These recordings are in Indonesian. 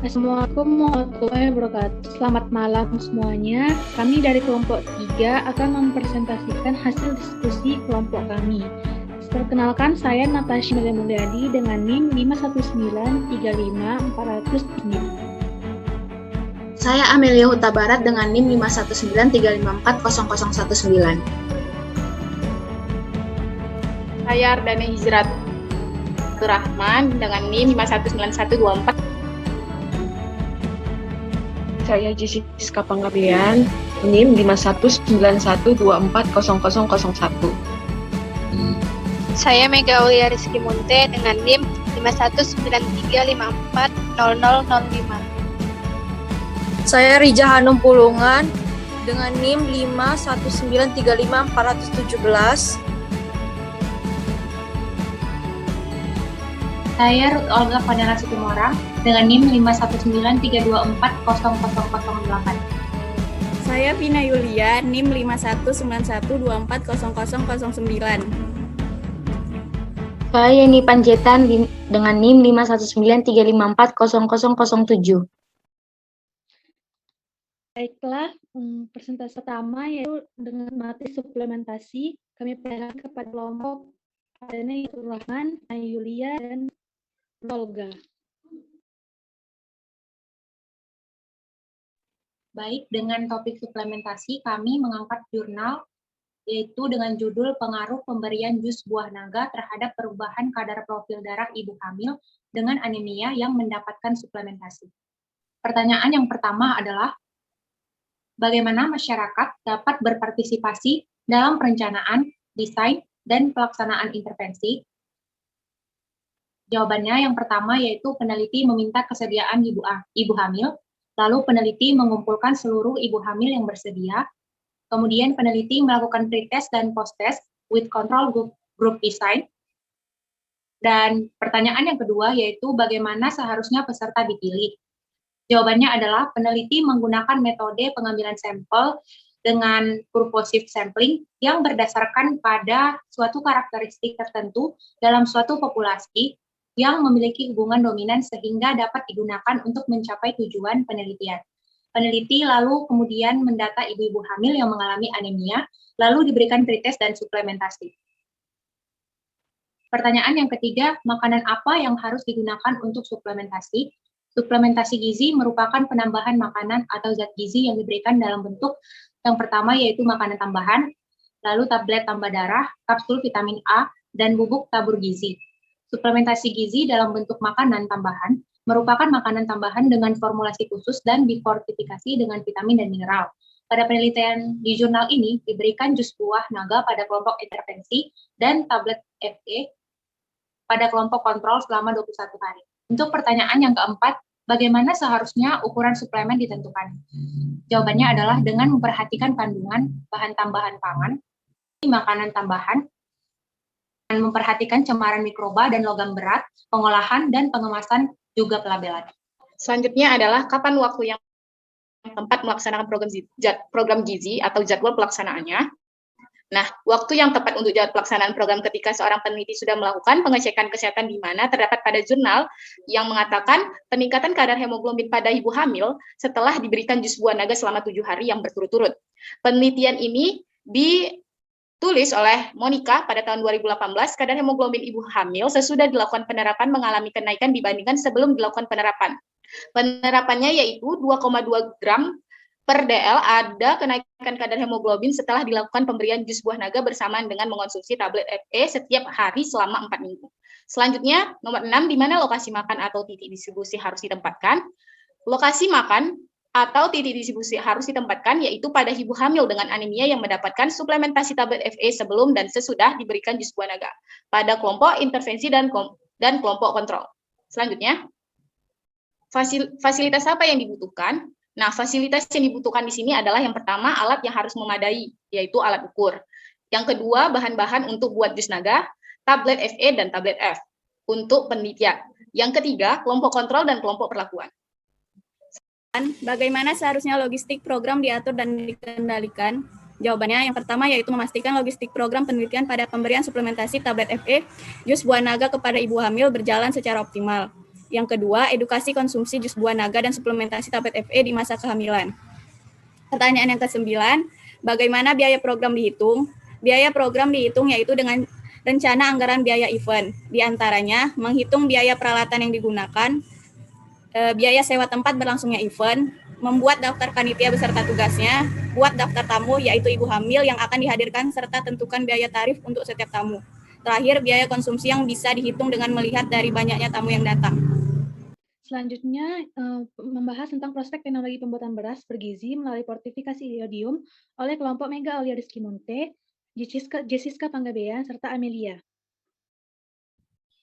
Assalamualaikum warahmatullahi wabarakatuh. Selamat malam semuanya. Kami dari kelompok 3 akan mempresentasikan hasil diskusi kelompok kami. Perkenalkan, saya Natasha Melia Mulyadi dengan NIM 519355409. Saya Amelia Huta Barat dengan NIM 51935540019. Saya Ardane Hijrat Rahman dengan NIM 5191124. Saya Jessica Panggabean, NIM 51912400001. Saya Mega Aulia Rizky Munte dengan NIM 51935540005. Saya Rija Hanum Pulungan dengan NIM 519355417. Saya Ruth Olga Fadela Situmorang dengan NIM 51932400008. Saya Vina Yulia, NIM 51912400009. Saya Yeni Panjaitan dengan NIM 51935540007. Baiklah, presentasi pertama yaitu dengan materi suplementasi. Kami persilakan kepada kelompok Ardane Rahman, Yulia, dan Olga. Baik, dengan topik suplementasi kami mengangkat jurnal yaitu dengan judul Pengaruh Pemberian Jus Buah Naga terhadap Perubahan Kadar Profil Darah Ibu Hamil dengan Anemia yang mendapatkan suplementasi. Pertanyaan yang pertama adalah, bagaimana masyarakat dapat berpartisipasi dalam perencanaan, desain, dan pelaksanaan intervensi? Jawabannya yang pertama yaitu peneliti meminta kesediaan ibu hamil, lalu peneliti mengumpulkan seluruh ibu hamil yang bersedia, kemudian peneliti melakukan pretest dan post-test with control group design, dan pertanyaan yang kedua yaitu bagaimana seharusnya peserta dipilih. Jawabannya adalah peneliti menggunakan metode pengambilan sampel dengan purposive sampling yang berdasarkan pada suatu karakteristik tertentu dalam suatu populasi yang memiliki hubungan dominan sehingga dapat digunakan untuk mencapai tujuan penelitian. Peneliti lalu kemudian mendata ibu-ibu hamil yang mengalami anemia, lalu diberikan pretest dan suplementasi. Pertanyaan yang ketiga, makanan apa yang harus digunakan untuk suplementasi? Suplementasi gizi merupakan penambahan makanan atau zat gizi yang diberikan dalam bentuk yang pertama yaitu makanan tambahan, lalu tablet tambah darah, kapsul vitamin A, dan bubuk tabur gizi. Suplementasi gizi dalam bentuk makanan tambahan merupakan makanan tambahan dengan formulasi khusus dan difortifikasi dengan vitamin dan mineral. Pada penelitian di jurnal ini diberikan jus buah naga pada kelompok intervensi dan tablet FE pada kelompok kontrol selama 21 hari. Untuk pertanyaan yang keempat, bagaimana seharusnya ukuran suplemen ditentukan? Jawabannya adalah dengan memperhatikan kandungan bahan tambahan pangan, makanan tambahan, dan memperhatikan cemaran mikroba dan logam berat, pengolahan dan pengemasan juga pelabelan. Selanjutnya adalah kapan waktu yang tepat melaksanakan program gizi atau jadwal pelaksanaannya. Nah, waktu yang tepat untuk jadwal pelaksanaan program ketika seorang peneliti sudah melakukan pengecekan kesehatan di mana terdapat pada jurnal yang mengatakan peningkatan kadar hemoglobin pada ibu hamil setelah diberikan jus buah naga selama 7 hari yang berturut-turut. Penelitian ini ditulis oleh Monica pada tahun 2018, kadar hemoglobin ibu hamil sesudah dilakukan penerapan mengalami kenaikan dibandingkan sebelum dilakukan penerapan. Penerapannya yaitu 2,2 gram per DL ada kenaikan kadar hemoglobin setelah dilakukan pemberian jus buah naga bersamaan dengan mengonsumsi tablet FE setiap hari selama 4 minggu. Selanjutnya, nomor 6, di mana lokasi makan atau titik distribusi harus ditempatkan. Lokasi makan atau titik distribusi harus ditempatkan yaitu pada ibu hamil dengan anemia yang mendapatkan suplementasi tablet FE sebelum dan sesudah diberikan jus buah naga pada kelompok intervensi dan kelompok kontrol. Selanjutnya, fasilitas apa yang dibutuhkan? Nah, fasilitas yang dibutuhkan di sini adalah yang pertama alat yang harus memadai, yaitu alat ukur. Yang kedua, bahan-bahan untuk buat jus naga, tablet FE dan tablet F untuk penelitian. Yang ketiga, kelompok kontrol dan kelompok perlakuan. Bagaimana seharusnya logistik program diatur dan dikendalikan? Jawabannya yang pertama yaitu memastikan logistik program penelitian pada pemberian suplementasi tablet FE jus buah naga kepada ibu hamil berjalan secara optimal. Yang kedua, edukasi konsumsi jus buah naga dan suplementasi tablet FE di masa kehamilan. Pertanyaan yang ke-9, bagaimana biaya program dihitung? Biaya program dihitung yaitu dengan rencana anggaran biaya event. Di antaranya, menghitung biaya peralatan yang digunakan, biaya sewa tempat berlangsungnya event, membuat daftar panitia beserta tugasnya, buat daftar tamu yaitu ibu hamil yang akan dihadirkan, serta tentukan biaya tarif untuk setiap tamu. Terakhir, biaya konsumsi yang bisa dihitung dengan melihat dari banyaknya tamu yang datang. Selanjutnya, membahas tentang prospek teknologi pembuatan beras bergizi melalui fortifikasi iodium oleh kelompok Mega Aulia Rizky Munte, Jessica Panggabean, serta Amelia.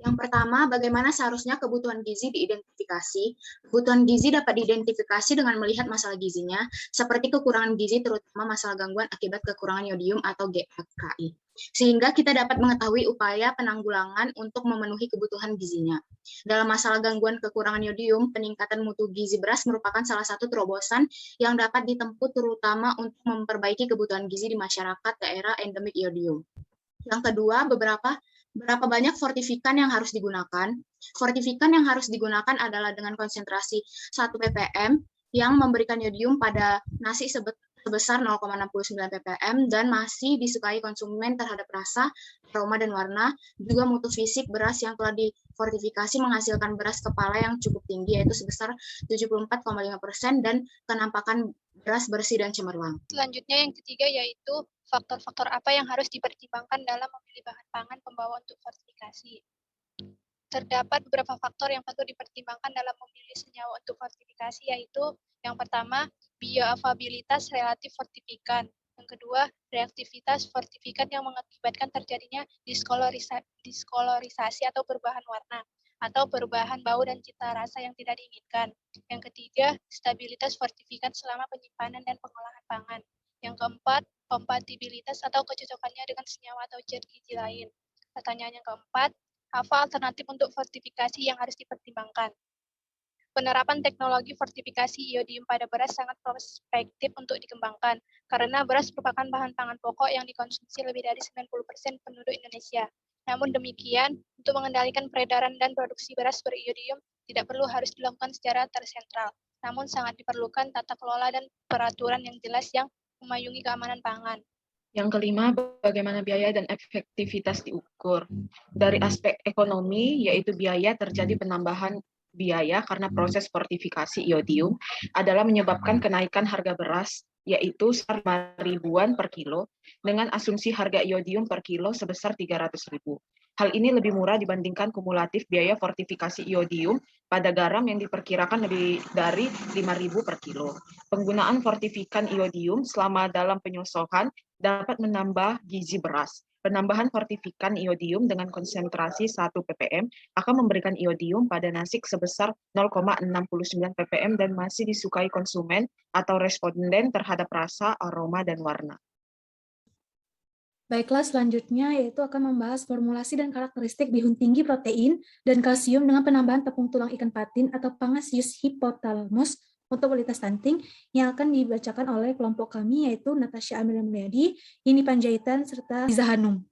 Yang pertama, bagaimana seharusnya kebutuhan gizi diidentifikasi. Kebutuhan gizi dapat diidentifikasi dengan melihat masalah gizinya, seperti kekurangan gizi terutama masalah gangguan akibat kekurangan yodium atau GAKI. Sehingga kita dapat mengetahui upaya penanggulangan untuk memenuhi kebutuhan gizinya. Dalam masalah gangguan kekurangan yodium, peningkatan mutu gizi beras merupakan salah satu terobosan yang dapat ditempuh terutama untuk memperbaiki kebutuhan gizi di masyarakat daerah endemik yodium. Yang kedua, berapa banyak fortifikan yang harus digunakan? Fortifikan yang harus digunakan adalah dengan konsentrasi 1 ppm yang memberikan yodium pada nasi sebesar 0,69 ppm dan masih disukai konsumen terhadap rasa, aroma, dan warna. Juga mutu fisik beras yang telah difortifikasi menghasilkan beras kepala yang cukup tinggi, yaitu sebesar 74,5% dan kenampakan beras bersih dan cemerlang. Selanjutnya yang ketiga yaitu faktor-faktor apa yang harus dipertimbangkan dalam memilih bahan pangan pembawa untuk fortifikasi. Terdapat beberapa faktor yang patut dipertimbangkan dalam memilih senyawa untuk fortifikasi, yaitu yang pertama, bioavailabilitas relatif fortifikan. Yang kedua, reaktivitas fortifikan yang mengakibatkan terjadinya diskolorisasi atau perubahan warna, atau perubahan bau dan cita rasa yang tidak diinginkan. Yang ketiga, stabilitas fortifikan selama penyimpanan dan pengolahan pangan. Yang keempat, kompatibilitas atau kecocokannya dengan senyawa atau zat gizi lain. Pertanyaan yang keempat, apa alternatif untuk fortifikasi yang harus dipertimbangkan? Penerapan teknologi fortifikasi iodium pada beras sangat prospektif untuk dikembangkan, karena beras merupakan bahan pangan pokok yang dikonsumsi lebih dari 90% penduduk Indonesia. Namun demikian, untuk mengendalikan peredaran dan produksi beras beriodium tidak perlu harus dilakukan secara tersentral, namun sangat diperlukan tata kelola dan peraturan yang jelas yang memayungi keamanan pangan. Yang kelima, bagaimana biaya dan efektivitas diukur. Dari aspek ekonomi, yaitu biaya terjadi penambahan biaya karena proses fortifikasi iodium adalah menyebabkan kenaikan harga beras, yaitu 5 ribuan per kilo, dengan asumsi harga iodium per kilo sebesar 300.000. Hal ini lebih murah dibandingkan kumulatif biaya fortifikasi iodium pada garam yang diperkirakan lebih dari 5.000 per kilo. Penggunaan fortifikan iodium selama dalam penyosohan dapat menambah gizi beras. Penambahan fortifikan iodium dengan konsentrasi 1 ppm akan memberikan iodium pada nasi sebesar 0,69 ppm dan masih disukai konsumen atau responden terhadap rasa, aroma, dan warna. Baiklah, selanjutnya yaitu akan membahas formulasi dan karakteristik bihun tinggi protein dan kalsium dengan penambahan tepung tulang ikan patin atau Pangasius hippothalamus untuk kualitas stunting yang akan dibacakan oleh kelompok kami yaitu Natasha Amelia Mulyadi, Yeni Panjaitan, serta Liza Hanum.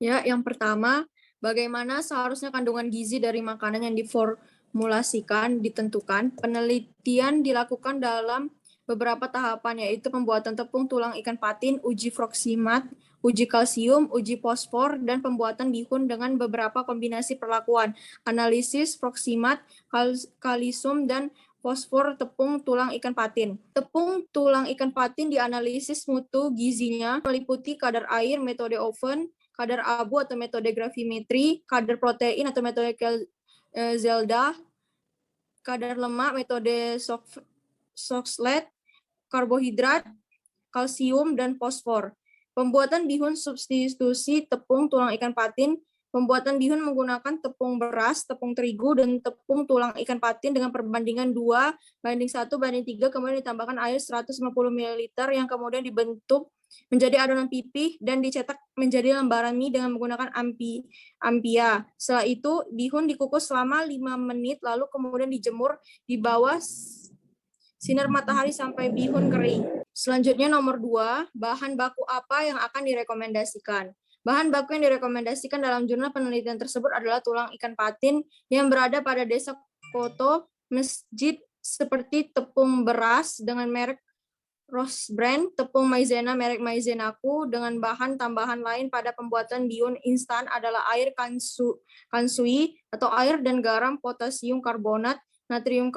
Ya, yang pertama, bagaimana seharusnya kandungan gizi dari makanan yang diformulasikan ditentukan. Penelitian dilakukan dalam beberapa tahapan, yaitu pembuatan tepung tulang ikan patin, uji proksimat, uji kalsium, uji fosfor, dan pembuatan bihun dengan beberapa kombinasi perlakuan, analisis proksimat, kalsium, dan fosfor tepung tulang ikan patin. Tepung tulang ikan patin dianalisis mutu gizinya meliputi kadar air, metode oven, kadar abu atau metode gravimetri, kadar protein atau metode Zelda, kadar lemak, metode Soxhlet, karbohidrat, kalsium, dan fosfor. Pembuatan bihun substitusi tepung tulang ikan patin. Pembuatan bihun menggunakan tepung beras, tepung terigu, dan tepung tulang ikan patin dengan perbandingan 2:1:3, kemudian ditambahkan air 150 ml yang kemudian dibentuk menjadi adonan pipih dan dicetak menjadi lembaran mie dengan menggunakan ampia. Setelah itu, bihun dikukus selama 5 menit, lalu kemudian dijemur di bawah sinar matahari sampai bihun kering. Selanjutnya nomor 2, bahan baku apa yang akan direkomendasikan? Bahan baku yang direkomendasikan dalam jurnal penelitian tersebut adalah tulang ikan patin yang berada pada desa foto masjid seperti tepung beras dengan merek Rose Brand, tepung maizena merek Maizenaku dengan bahan tambahan lain pada pembuatan bihun instan adalah air kansui atau air dan garam, potasium karbonat, natrium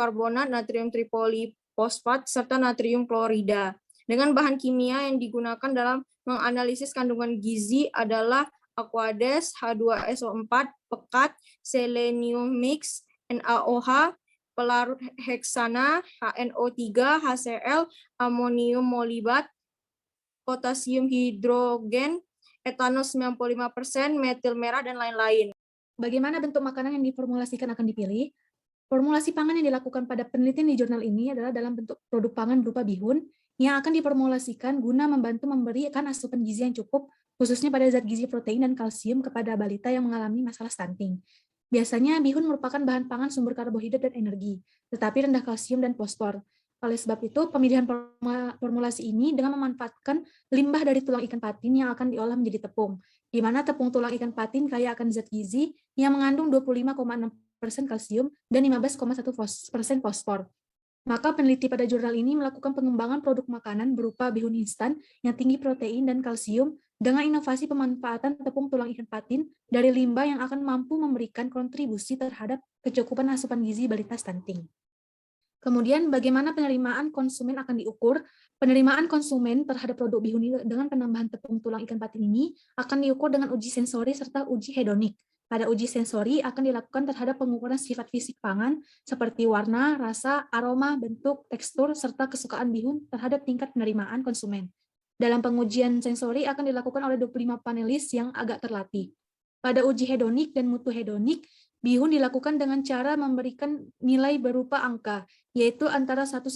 tripolifosfat, serta natrium klorida. Dengan bahan kimia yang digunakan dalam menganalisis kandungan gizi adalah Aquades, H2SO4, pekat, selenium mix, NaOH, pelarut heksana, HNO3, HCl, amonium molibat, potasium hidrogen, etanol 95%, metil merah, dan lain-lain. Bagaimana bentuk makanan yang diformulasikan akan dipilih? Formulasi pangan yang dilakukan pada penelitian di jurnal ini adalah dalam bentuk produk pangan berupa bihun yang akan diformulasikan guna membantu memberikan asupan gizi yang cukup, khususnya pada zat gizi protein dan kalsium kepada balita yang mengalami masalah stunting. Biasanya bihun merupakan bahan pangan sumber karbohidrat dan energi, tetapi rendah kalsium dan fosfor. Oleh sebab itu, pemilihan formulasi ini dengan memanfaatkan limbah dari tulang ikan patin yang akan diolah menjadi tepung, di mana tepung tulang ikan patin kaya akan zat gizi yang mengandung 25,6% kalsium dan 15,1% fosfor. Maka peneliti pada jurnal ini melakukan pengembangan produk makanan berupa bihun instan yang tinggi protein dan kalsium dengan inovasi pemanfaatan tepung tulang ikan patin dari limbah yang akan mampu memberikan kontribusi terhadap kecukupan asupan gizi balita stunting. Kemudian bagaimana penerimaan konsumen akan diukur? Penerimaan konsumen terhadap produk bihun dengan penambahan tepung tulang ikan patin ini akan diukur dengan uji sensori serta uji hedonik. Pada uji sensori akan dilakukan terhadap pengukuran sifat fisik pangan seperti warna, rasa, aroma, bentuk, tekstur, serta kesukaan bihun terhadap tingkat penerimaan konsumen. Dalam pengujian sensori akan dilakukan oleh 25 panelis yang agak terlatih. Pada uji hedonik dan mutu hedonik, bihun dilakukan dengan cara memberikan nilai berupa angka, yaitu antara 1-5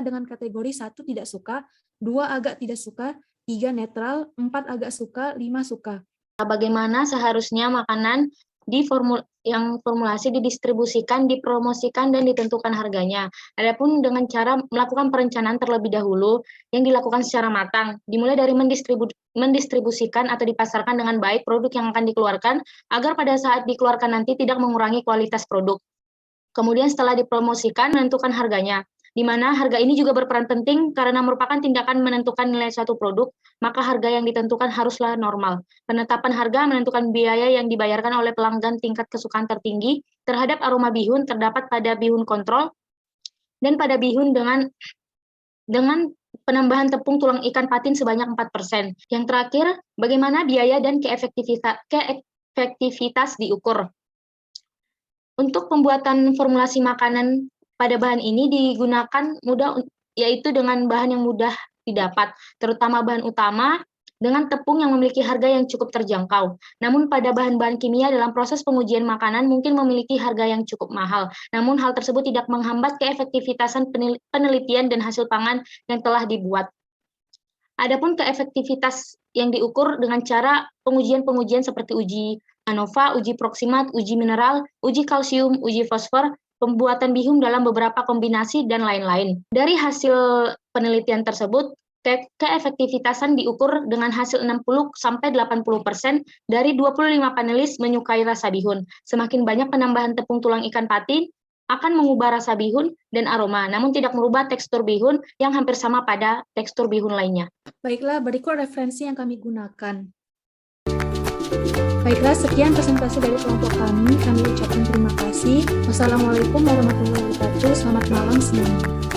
dengan kategori 1 tidak suka, 2 agak tidak suka, 3 netral, 4 agak suka, 5 suka. Bagaimana seharusnya makanan yang formulasi didistribusikan, dipromosikan, dan ditentukan harganya. Adapun dengan cara melakukan perencanaan terlebih dahulu yang dilakukan secara matang, dimulai dari mendistribusikan atau dipasarkan dengan baik produk yang akan dikeluarkan, agar pada saat dikeluarkan nanti tidak mengurangi kualitas produk. Kemudian setelah dipromosikan, menentukan harganya, di mana harga ini juga berperan penting karena merupakan tindakan menentukan nilai suatu produk, maka harga yang ditentukan haruslah normal. Penetapan harga menentukan biaya yang dibayarkan oleh pelanggan tingkat kesukaan tertinggi terhadap aroma bihun terdapat pada bihun kontrol dan pada bihun dengan penambahan tepung tulang ikan patin sebanyak 4%. Yang terakhir, bagaimana biaya dan keefektivitas diukur. Untuk pembuatan formulasi makanan pada bahan ini digunakan yaitu dengan bahan yang mudah didapat, terutama bahan utama dengan tepung yang memiliki harga yang cukup terjangkau. Namun pada bahan-bahan kimia dalam proses pengujian makanan mungkin memiliki harga yang cukup mahal. Namun hal tersebut tidak menghambat keefektivitasan penelitian dan hasil pangan yang telah dibuat. Adapun keefektivitas yang diukur dengan cara pengujian-pengujian seperti uji ANOVA, uji proksimat, uji mineral, uji kalsium, uji fosfor, pembuatan bihun dalam beberapa kombinasi, dan lain-lain. Dari hasil penelitian tersebut, keefektivitasan diukur dengan hasil 60-80% dari 25 panelis menyukai rasa bihun. Semakin banyak penambahan tepung tulang ikan patin akan mengubah rasa bihun dan aroma, namun tidak merubah tekstur bihun yang hampir sama pada tekstur bihun lainnya. Baiklah, berikut referensi yang kami gunakan. Baiklah, sekian presentasi dari kelompok kami. Kami ucapkan terima kasih. Wassalamualaikum warahmatullahi wabarakatuh. Selamat malam semuanya.